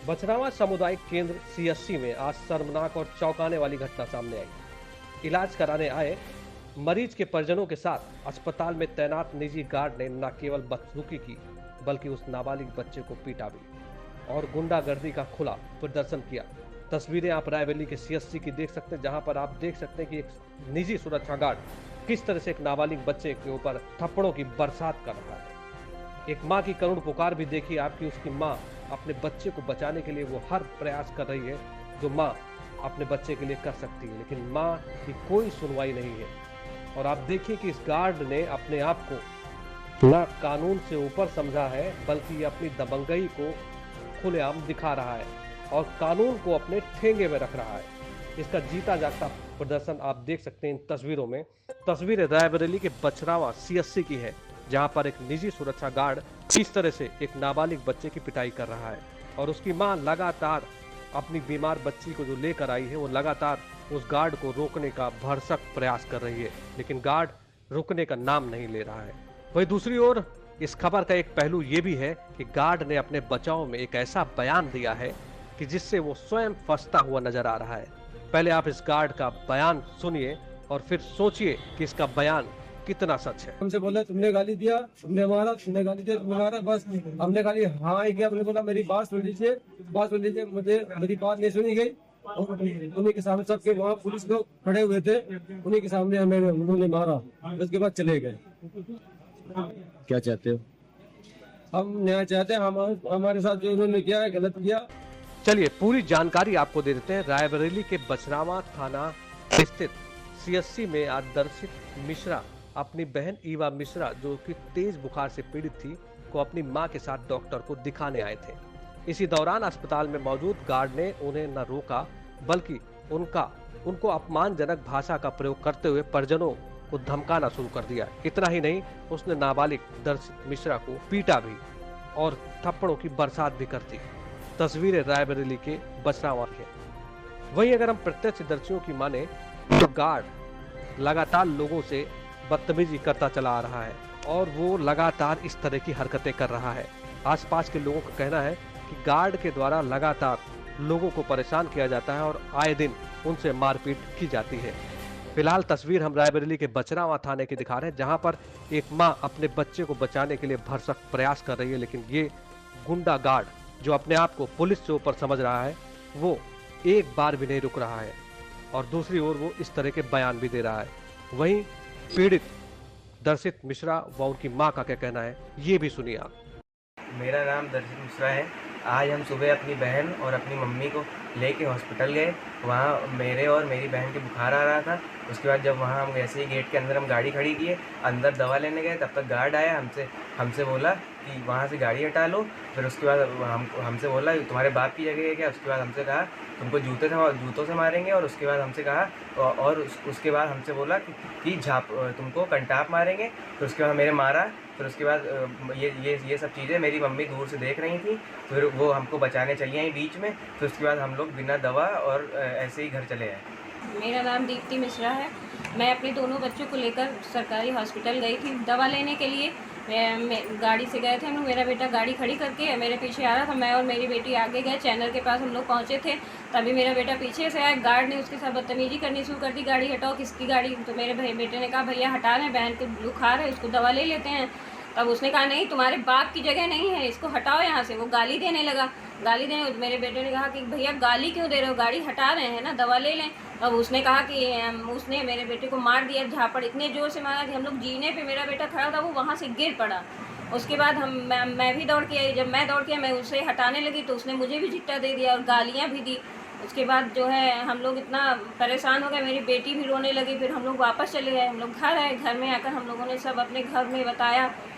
बछरावा सामुदायिक केंद्र सीएससी में आज शर्मनाक और चौंकाने वाली घटना सामने आई। इलाज कराने आए मरीज के परिजनों के साथ अस्पताल में तैनात निजी गार्ड ने न केवल बदसलूकी की, बल्कि उस नाबालिग बच्चे को पीटा भी और गुंडागर्दी का खुला प्रदर्शन किया। तस्वीरें आप रायबरेली के सीएससी की देख सकते हैं, जहां पर आप देख सकते हैं कि एक निजी सुरक्षा गार्ड किस तरह से एक नाबालिग बच्चे के ऊपर थप्पड़ों की बरसात कर रहा है। एक माँ की करुण पुकार भी देखिए आपकी, उसकी माँ अपने बच्चे को बचाने के लिए वो हर प्रयास कर रही है जो माँ अपने बच्चे के लिए कर सकती है, लेकिन माँ की कोई सुनवाई नहीं है। और आप देखिए कि इस गार्ड ने अपने आप को न कानून से ऊपर समझा है, बल्कि अपनी दबंगई को खुलेआम दिखा रहा है और कानून को अपने ठेंगे में रख रहा है। इसका जीता जागता प्रदर्शन आप देख सकते हैं इन तस्वीरों में। तस्वीरें रायबरेली के बछरावा सीएससी की है, जहां पर एक निजी सुरक्षा गार्ड किस तरह से एक नाबालिग बच्चे की पिटाई कर रहा है और उसकी मां लगातार अपनी बीमार बच्ची को जो लेकर आई है वो लगातार उस गार्ड को रोकने का भरसक प्रयास कर रही है, लेकिन गार्ड रुकने का नाम नहीं ले रहा है। वहीं दूसरी ओर इस खबर का एक पहलू ये भी है कि गार्ड ने अपने बचाव में एक ऐसा बयान दिया है कि जिससे वो स्वयं फंसता हुआ नजर आ रहा है। पहले आप इस गार्ड का बयान सुनिए और फिर सोचिए कि इसका बयान कितना सच है। हमसे बोला तुमने गाली दिया, तुमने मारा, तुमने गाली दिया, तुमने मारा, बस हमने खाली हाँ ही किया। हमने बोला मेरी बात सुन लीजिए, बात सुन लीजिए। मुझे मेरी बात नहीं सुनी गई और उन्हीं के सामने सबके वहाँ पुलिस लोग खड़े हुए थे, उन्हीं के सामने हमें उन्होंने मारा। उसके बाद चले गए। क्या चाहते हो? हम न्याय चाहते हैं। हमारे साथ जो उन्होंने किया है गलत किया। चलिए पूरी जानकारी आपको दे देते हैं। रायबरेली के बछरावा थाना स्थित सीएससी में आज दर्शित मिश्रा अपनी बहन ईवा मिश्रा, जो कि तेज बुखार से पीड़ित थी, को अपनी मां के साथ डॉक्टर को दिखाने आए थे। इसी दौरान अस्पताल में मौजूद गार्ड ने उन्हें न रोका, बल्कि उनको अपमानजनक भाषा का प्रयोग करते हुए परिजनों को धमकाना शुरू कर दिया। इतना ही नहीं, उसने नाबालिग दर्शित मिश्रा को पीटा भी और थप्पड़ों की बरसात भी कर दी। तस्वीरें रायबरेली के बछरावा के। वहीं अगर हम प्रत्यक्षदर्शियों की माने तो गार्ड लगातार लोगों से बदतमीजी करता चला आ रहा है और वो लगातार इस तरह की हरकतें कर रहा है। आसपास के लोगों का कहना है कि गार्ड के द्वारा लगातार लोगों को परेशान किया जाता है और आए दिन उनसे मारपीट की जाती है। फिलहाल तस्वीर हम रायबरेली के बछरावा थाने की दिखा रहे हैं, जहां पर एक मां अपने बच्चे को बचाने के लिए भरसक प्रयास कर रही है, लेकिन ये गुंडा गार्ड जो अपने आप को पुलिस से ऊपर समझ रहा है, वो एक बार भी नहीं रुक रहा है और दूसरी ओर वो इस तरह के बयान भी दे रहा है। वहीं पीड़ित दर्शित मिश्रा व उनकी मां का क्या कहना है, ये भी सुनिए आप। मेरा नाम दर्शित मिश्रा है। आज हम सुबह अपनी बहन और अपनी मम्मी को लेके हॉस्पिटल गए। वहाँ मेरे और मेरी बहन के बुखार आ रहा था। उसके बाद जब वहाँ हम ऐसे ही गेट के अंदर हम गाड़ी खड़ी किए, अंदर दवा लेने गए, तब तक गार्ड आया। हमसे बोला कि वहाँ से गाड़ी हटा लो। फिर उसके बाद हमसे बोला तुम्हारे बाप की जगह है क्या। उसके बाद हमसे कहा तुमको जूतों से मारेंगे। और उसके बाद हमसे कहा और उसके बाद हमसे बोला कि तुमको कंटाप मारेंगे। फिर उसके बाद मेरे मारा। फिर उसके बाद ये सब चीज़ें मेरी मम्मी दूर से देख रही थी। फिर वो हमको बचाने चली आई बीच में। फिर उसके बाद हम लोग बिना दवा और ऐसे ही घर चले आए। मेरा नाम दीप्ति मिश्रा है। मैं अपने दोनों बच्चों को लेकर सरकारी हॉस्पिटल गई थी दवा लेने के लिए। मैं गाड़ी से गए थे हम लोग। मेरा बेटा गाड़ी खड़ी करके मेरे पीछे आ रहा था। मैं और मेरी बेटी आगे गए, चैनल के पास हम लोग पहुंचे थे। तभी मेरा बेटा पीछे से आया। गार्ड ने उसके साथ बदतमीजी करनी शुरू कर दी। गाड़ी हटाओ, किसकी गाड़ी। तो मेरे बेटे ने कहा भैया हटा रहे हैं, बहन को बुखार है, उसको दवा ले लेते हैं। तब उसने कहा नहीं, तुम्हारे बाप की जगह नहीं है, इसको हटाओ यहाँ से। वो गाली देने लगा। मेरे बेटे ने कहा कि भैया गाली क्यों दे रहे हो, गाड़ी हटा रहे हैं ना, दवा ले लें। अब उसने कहा कि उसने मेरे बेटे को मार दिया, झापड़ इतने ज़ोर से मारा कि हम लोग जीने पे मेरा बेटा खड़ा था, वो वहाँ से गिर पड़ा। उसके बाद मैं भी दौड़ के आई। जब मैं दौड़ के मैं उसे हटाने लगी तो उसने मुझे भी झिट्टा दे दिया और गालियाँ भी दी। उसके बाद जो है हम लोग इतना परेशान हो गए, मेरी बेटी भी रोने लगी। फिर हम लोग वापस चले गए। हम लोग घर आए। घर में आकर हम लोगों ने सब अपने घर में बताया।